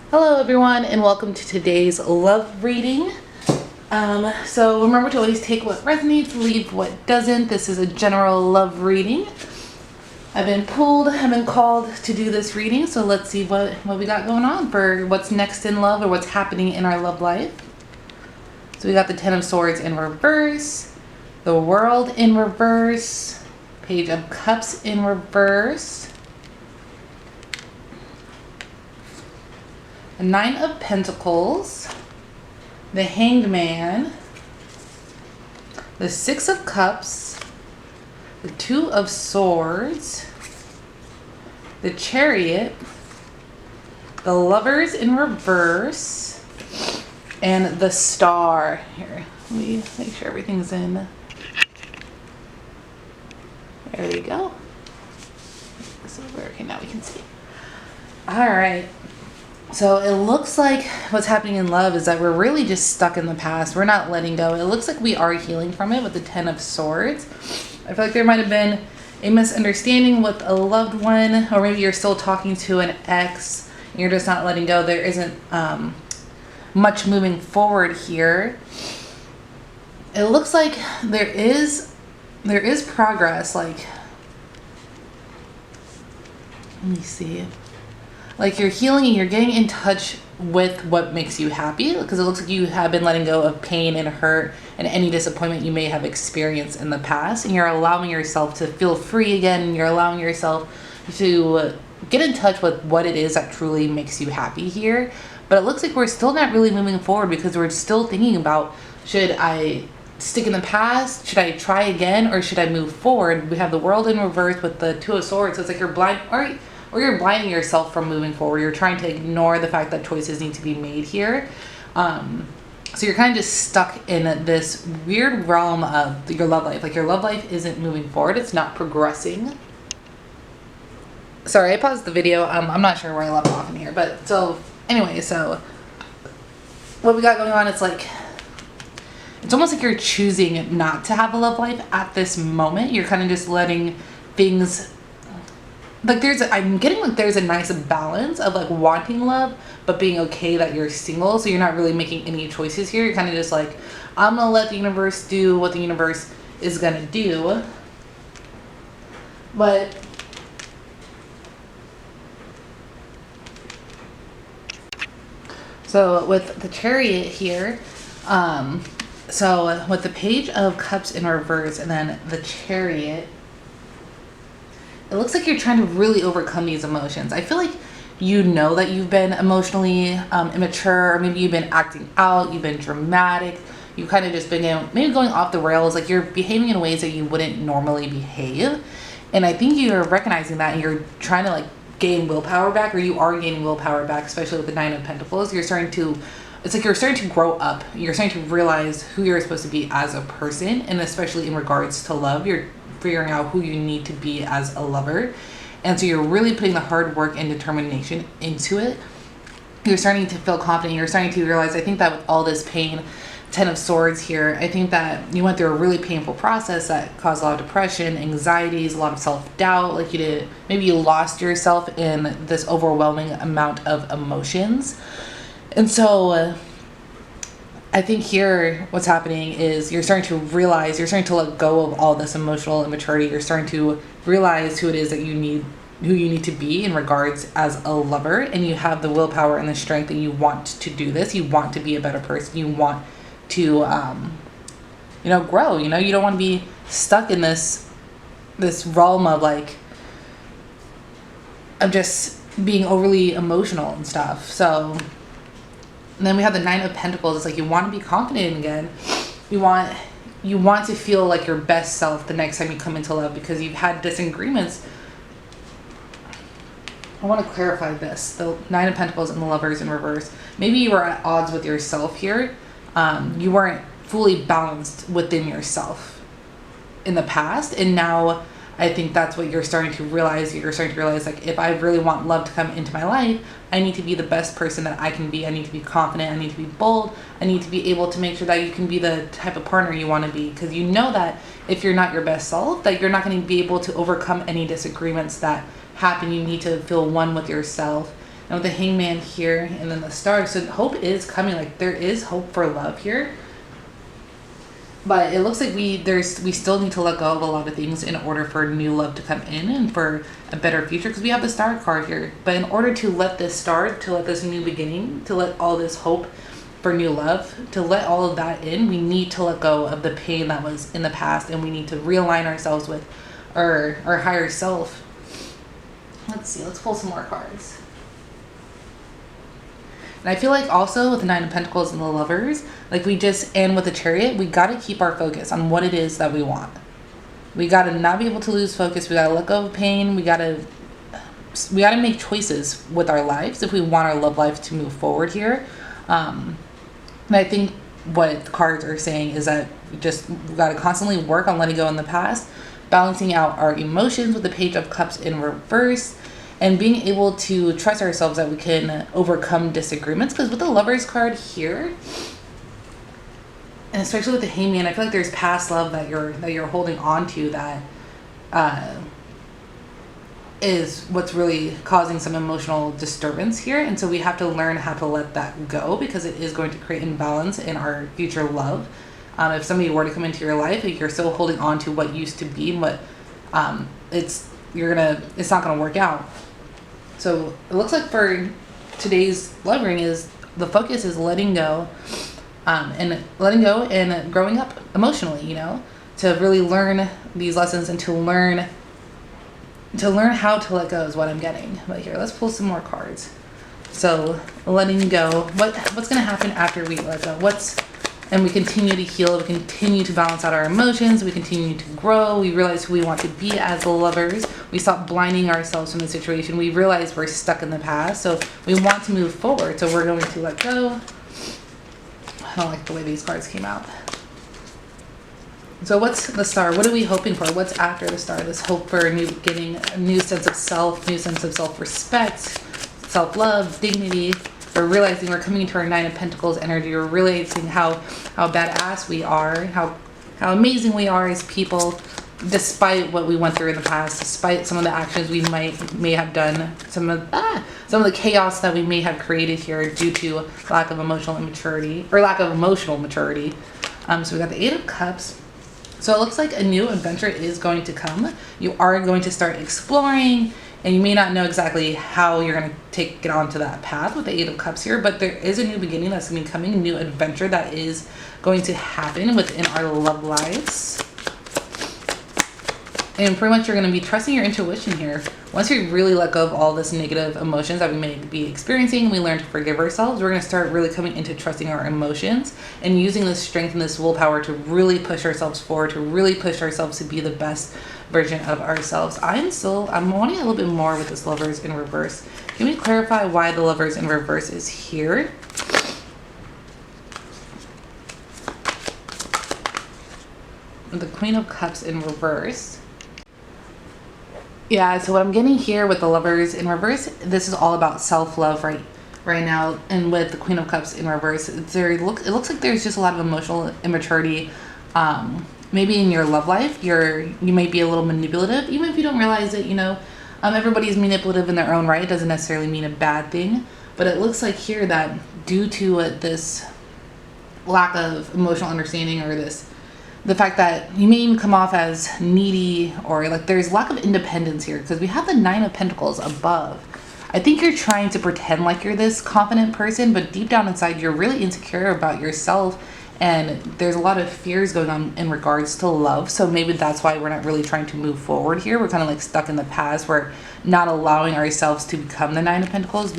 Hello everyone and welcome to today's love reading. So remember to always take what resonates, leave what doesn't. This is a general love reading. I've been called to do this reading, so let's see what we got going on for what's next in love or what's happening in our love life. So we got the Ten of Swords in reverse, the World in reverse, Page of Cups in reverse, the Nine of Pentacles, the Hanged Man, the Six of Cups, the Two of Swords, the Chariot, the Lovers in reverse, and the Star. Here, let me make sure everything's in. There we go. This over. Okay, now we can see. All right. So it looks like what's happening in love is that we're really just stuck in the past. We're not letting go. It looks like we are healing from it with the Ten of Swords. I feel like there might have been a misunderstanding with a loved one, or maybe you're still talking to an ex and you're just not letting go. There isn't much moving forward here. It looks like there is progress. Like, let me see. Like you're healing and you're getting in touch with what makes you happy, because it looks like you have been letting go of pain and hurt and any disappointment you may have experienced in the past, and you're allowing yourself to feel free again, and you're allowing yourself to get in touch with what it is that truly makes you happy here. But it looks like we're still not really moving forward because we're still thinking about, should I stick in the past? Should I try again? Or should I move forward? We have the World in reverse with the Two of Swords. So it's like you're blind, or you're blinding yourself from moving forward. You're trying to ignore the fact that choices need to be made here. So you're kind of just stuck in this weird realm of your love life. Like your love life isn't moving forward. It's not progressing. Sorry, I paused the video. I'm not sure where I left off in here. But so anyway, so what we got going on, it's like, it's almost like you're choosing not to have a love life at this moment. You're kind of just letting things, like I'm getting like there's a nice balance of like wanting love but being okay that you're single, so you're not really making any choices here. You're kind of just like, I'm gonna let the universe do what the universe is gonna do. But so with the Chariot here, so with the Page of Cups in reverse and then the Chariot, it looks like you're trying to really overcome these emotions. I feel like you know that you've been emotionally immature, or maybe you've been acting out, you've been dramatic, you've kind of just been maybe going off the rails, like you're behaving in ways that you wouldn't normally behave. And I think you're recognizing that and you're trying to like gain willpower back, or you are gaining willpower back, especially with the Nine of Pentacles. It's like you're starting to grow up. You're starting to realize who you're supposed to be as a person, and especially in regards to love, you're figuring out who you need to be as a lover. And so you're really putting the hard work and determination into it. You're starting to feel confident. You're starting to realize, I think that with all this pain, Ten of Swords here, I think that you went through a really painful process that caused a lot of depression, anxieties, a lot of self-doubt. Like maybe you lost yourself in this overwhelming amount of emotions. And so I think here what's happening is you're starting to realize, you're starting to let go of all this emotional immaturity. You're starting to realize who it is that you need to be in regards as a lover, and you have the willpower and the strength that you want to do this. You want to be a better person. You want to grow. You don't want to be stuck in this realm of like, of just being overly emotional and stuff. So and then we have the Nine of Pentacles. It's like you want to be confident again. You want to feel like your best self the next time you come into love, because you've had disagreements. I want to clarify this. The Nine of Pentacles and the Lovers in reverse. Maybe you were at odds with yourself here. You weren't fully balanced within yourself in the past, and now I think that's what you're starting to realize. You're starting to realize, like, if I really want love to come into my life, I need to be the best person that I can be. I need to be confident. I need to be bold. I need to be able to make sure that you can be the type of partner you want to be. Because you know that if you're not your best self, that you're not going to be able to overcome any disagreements that happen. You need to feel one with yourself And with the Hangman here and then the Star, so hope is coming. Like there is hope for love here. But it looks like we still need to let go of a lot of things in order for new love to come in and for a better future, because we have the Star card here. But in order to let this start, to let this new beginning, to let all this hope for new love, to let all of that in, we need to let go of the pain that was in the past, and we need to realign ourselves with our higher self. Let's see, let's pull some more cards. And I feel like also with the Nine of Pentacles and the Lovers, like and with the Chariot, we got to keep our focus on what it is that we want. We got to not be able to lose focus. We got to let go of pain. We got to make choices with our lives if we want our love life to move forward here. And I think what the cards are saying is that we got to constantly work on letting go in the past, balancing out our emotions with the Page of Cups in reverse, and being able to trust ourselves that we can overcome disagreements. Because with the Lovers card here, and especially with the Hangman, I feel like there's past love that you're holding on to that is what's really causing some emotional disturbance here. And so we have to learn how to let that go, because it is going to create imbalance in our future love. If somebody were to come into your life, if you're still holding on to what used to be and what it's not gonna work out. So it looks like for today's love reading is the focus is letting go and growing up emotionally, to really learn these lessons and to learn how to let go is what I'm getting. But here, let's pull some more cards. So letting go, what's going to happen after we let go? And we continue to heal, we continue to balance out our emotions, we continue to grow, we realize who we want to be as lovers, we stop blinding ourselves from the situation, we realize we're stuck in the past, so we want to move forward, so we're going to let go. I don't like the way these cards came out. So what's the Star? What are we hoping for? What's after the Star? This hope for a new beginning, a new sense of self, new sense of self-respect, self-love, dignity. We're realizing we're coming into our Nine of Pentacles energy. We're realizing how badass we are, how amazing we are as people, despite what we went through in the past, despite some of the actions we may have done, some of the chaos that we may have created here due to lack of emotional maturity. So we got the Eight of Cups. So it looks like a new adventure is going to come. You are going to start exploring, and you may not know exactly how you're going to get onto that path with the Eight of Cups here, but there is a new beginning that's going to be coming, a new adventure that is going to happen within our love lives. And pretty much you're going to be trusting your intuition here. Once we really let go of all this negative emotions that we may be experiencing, we learn to forgive ourselves, we're going to start really coming into trusting our emotions and using this strength and this willpower to really push ourselves forward, to really push ourselves to be the best version of ourselves. I'm wanting a little bit more with this Lovers in reverse. Can we clarify why the Lovers in reverse is here? The Queen of Cups in reverse. Yeah, so what I'm getting here with the Lovers in reverse, this is all about self-love right now. And with the Queen of Cups in reverse, it looks like there's just a lot of emotional immaturity. Maybe in your love life, you may be a little manipulative, even if you don't realize it. Everybody's manipulative in their own right. It doesn't necessarily mean a bad thing, but it looks like here that due to this lack of emotional understanding, or the fact that you may even come off as needy, or like there's lack of independence here, because we have the Nine of Pentacles above. I think you're trying to pretend like you're this confident person, but deep down inside you're really insecure about yourself, and there's a lot of fears going on in regards to love. So maybe that's why we're not really trying to move forward here. We're kind of like stuck in the past. We're not allowing ourselves to become the Nine of Pentacles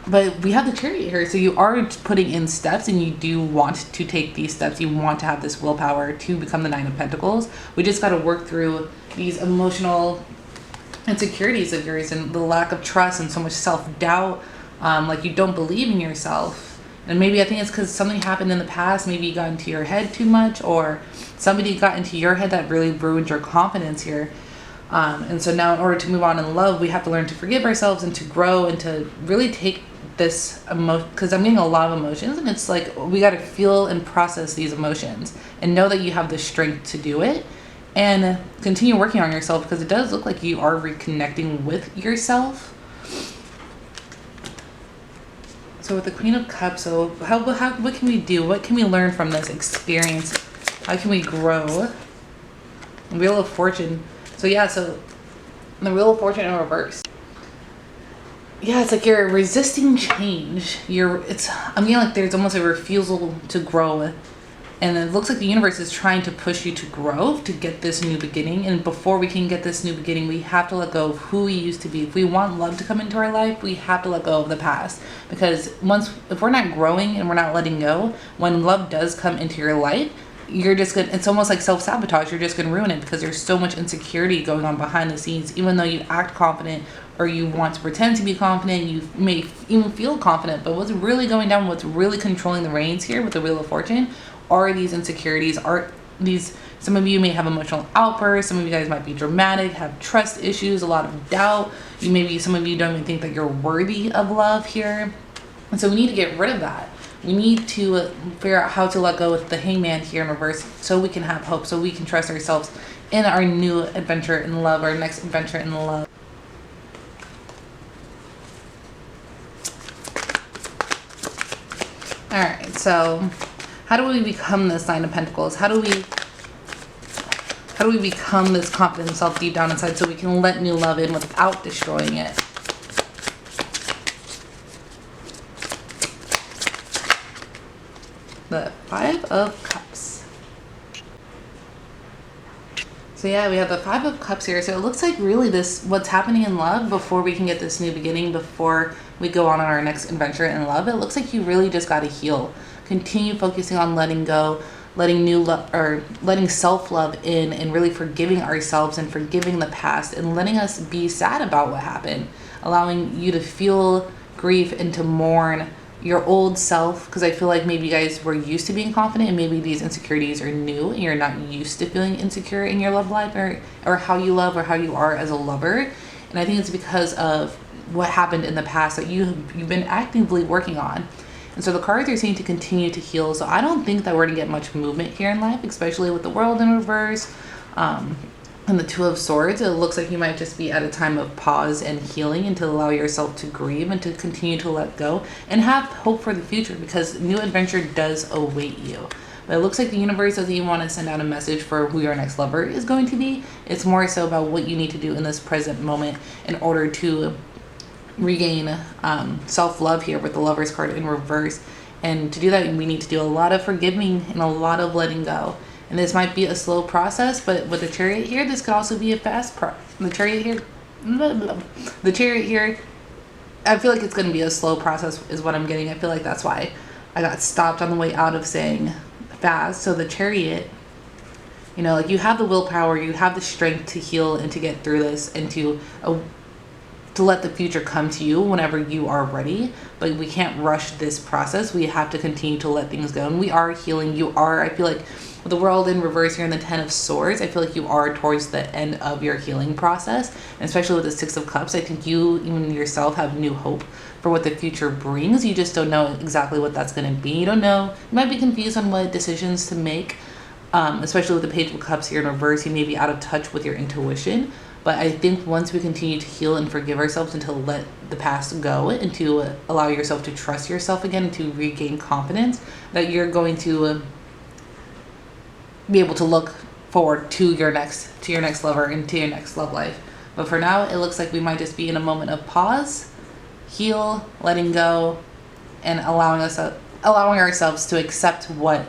but we have the Chariot here, so you are putting in steps, and you do want to take these steps. You want to have this willpower to become the Nine of Pentacles. We just got to work through these emotional insecurities of yours and the lack of trust and so much self-doubt, like you don't believe in yourself. And maybe I think it's because something happened in the past. Maybe you got into your head too much, or somebody got into your head that really ruined your confidence here. And so now in order to move on in love, we have to learn to forgive ourselves and to grow and to really take this emotion, because I'm getting a lot of emotions, and it's like we got to feel and process these emotions and know that you have the strength to do it, and continue working on yourself, because it does look like you are reconnecting with yourself. So with the Queen of Cups, so what can we do? What can we learn from this experience? How can we grow? Wheel of Fortune. So yeah, so the Wheel of Fortune in reverse. Yeah, it's like you're resisting change. I'm getting like there's almost a refusal to grow. And it looks like the universe is trying to push you to grow, to get this new beginning. And before we can get this new beginning, we have to let go of who we used to be. If we want love to come into our life, we have to let go of the past. Because if we're not growing and we're not letting go, when love does come into your life, it's almost like self-sabotage. You're just gonna ruin it because there's so much insecurity going on behind the scenes. Even though you act confident or you want to pretend to be confident, you may even feel confident, but what's really going down, what's really controlling the reins here with the Wheel of Fortune are these insecurities, some of you may have emotional outbursts, some of you guys might be dramatic, have trust issues, a lot of doubt. Some of you don't even think that you're worthy of love here. And so we need to get rid of that. We need to figure out how to let go with the Hangman here in reverse so we can have hope, so we can trust ourselves in our new adventure in love, our next adventure in love. All right, so how do we become this Nine of Pentacles? How do we become this confident self deep down inside so we can let new love in without destroying it? The Five of Cups. So yeah, we have the Five of Cups here. So it looks like really what's happening in love before we can get this new beginning, before we go on our next adventure in love, it looks like you really just got to heal. Continue focusing on letting go, letting new love, or letting self-love in, and really forgiving ourselves and forgiving the past and letting us be sad about what happened, allowing you to feel grief and to mourn your old self, because I feel like maybe you guys were used to being confident and maybe these insecurities are new and you're not used to feeling insecure in your love life or how you love or how you are as a lover. And I think it's because of what happened in the past that you've been actively working on. And so the cards are saying to continue to heal. So I don't think that we're going to get much movement here in life, especially with the World in reverse and the Two of Swords. It looks like you might just be at a time of pause and healing, and to allow yourself to grieve and to continue to let go and have hope for the future, because new adventure does await you. But it looks like the universe doesn't even want to send out a message for who your next lover is going to be. It's more so about what you need to do in this present moment in order to regain self-love here with the Lovers card in reverse. And to do that, we need to do a lot of forgiving and a lot of letting go. And this might be a slow process, but with the Chariot here, this could also be a fast process. The Chariot here, I feel like it's going to be a slow process is what I'm getting. I feel like that's why I got stopped on the way out of saying fast. So the Chariot, like you have the willpower, you have the strength to heal and to get through this and to let the future come to you whenever you are ready. But we can't rush this process. We have to continue to let things go. And we are healing. I feel like with the World in reverse here in the Ten of Swords, I feel like you are towards the end of your healing process. And especially with the Six of Cups, I think you, even yourself, have new hope for what the future brings. You just don't know exactly what that's going to be. You don't know. You might be confused on what decisions to make, especially with the Page of Cups here in reverse. You may be out of touch with your intuition. But I think once we continue to heal and forgive ourselves and to let the past go and to allow yourself to trust yourself again and to regain confidence, that you're going to be able to look forward to your next lover and to your next love life. But for now, it looks like we might just be in a moment of pause, heal, letting go, and allowing ourselves to accept what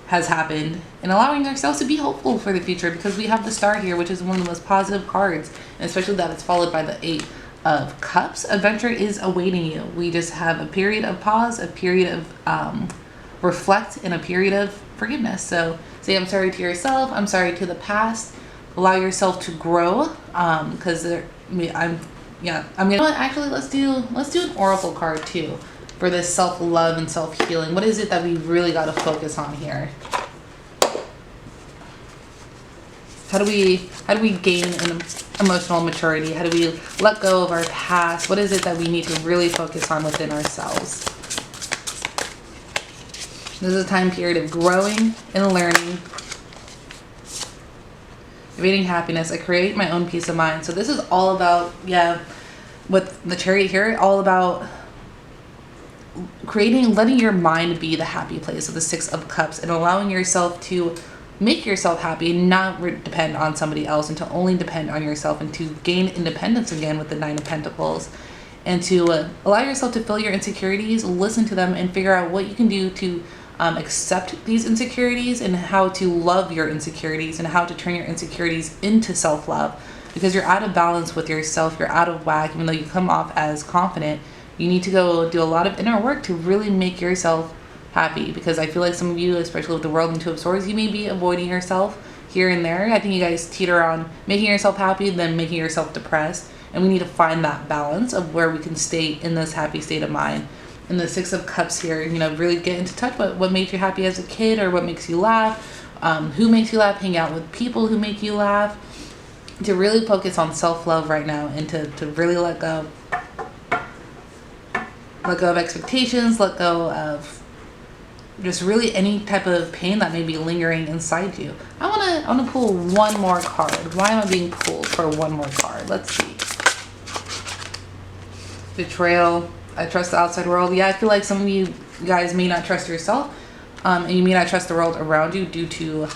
has happened and allowing ourselves to be hopeful for the future, because we have the Star here, which is one of the most positive cards, and especially that it's followed by the Eight of Cups. Adventure is awaiting you. We just have a period of pause, a period of reflect, and a period of forgiveness. So say I'm sorry to yourself, I'm sorry to the past, allow yourself to grow, because actually let's do an oracle card too for this self-love and self-healing. What is it that we really got to focus on here? How do we gain an emotional maturity? How do we let go of our past? What is it that we need to really focus on within ourselves? This is a time period of growing and learning, creating happiness. I create my own peace of mind. So this is all about, with the Chariot here, all about letting your mind be the happy place of the Six of Cups, and allowing yourself to make yourself happy and not depend on somebody else, and to only depend on yourself, and to gain independence again with the Nine of Pentacles, and to allow yourself to feel your insecurities, listen to them, and figure out what you can do to accept these insecurities, and how to love your insecurities, and how to turn your insecurities into self-love. Because you're out of balance with yourself, you're out of whack. Even though you come off as confident, you need to go do a lot of inner work to really make yourself happy. Because I feel like some of you, especially with the World and Two of Swords, you may be avoiding yourself here and there. I think you guys teeter on making yourself happy, then making yourself depressed. And we need to find that balance of where we can stay in this happy state of mind. And the Six of Cups here, you know, really get into touch with what made you happy as a kid, or what makes you laugh, who makes you laugh, hang out with people who make you laugh, to really focus on self-love right now, and to really let go of expectations, let go of just really any type of pain that may be lingering inside you. I want to pull one more card. Why am I being pulled for one more card? Let's see. Betrayal. I trust the outside world. Yeah, I feel like some of you guys may not trust yourself, and you may not trust the world around you due to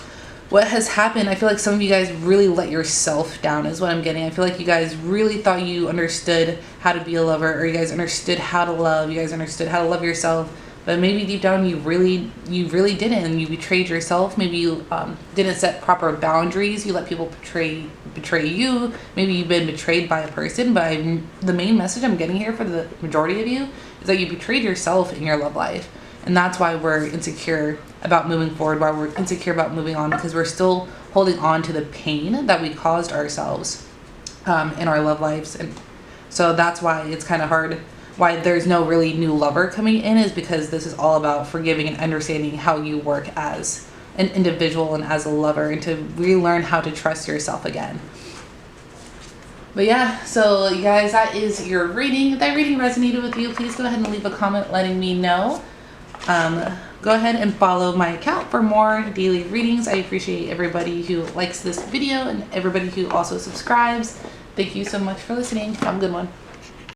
what has happened. I feel like some of you guys really let yourself down is what I'm getting. I feel like you guys really thought you understood how to be a lover, or you guys understood how to love. You guys understood how to love yourself, but maybe deep down you really didn't, and you betrayed yourself. Maybe you didn't set proper boundaries. You let people betray you. Maybe you've been betrayed by a person. But the main message I'm getting here for the majority of you is that you betrayed yourself in your love life. And that's why we're insecure about moving forward, why we're insecure about moving on, because we're still holding on to the pain that we caused ourselves in our love lives. And so that's why it's kind of hard, why there's no really new lover coming in, is because this is all about forgiving and understanding how you work as an individual and as a lover, and to relearn how to trust yourself again. But yeah, so you guys, that is your reading. If that reading resonated with you, please go ahead and leave a comment letting me know. Go ahead and follow my account for more daily readings. I appreciate everybody who likes this video, and everybody who also subscribes. Thank you so much for listening. Have a good one.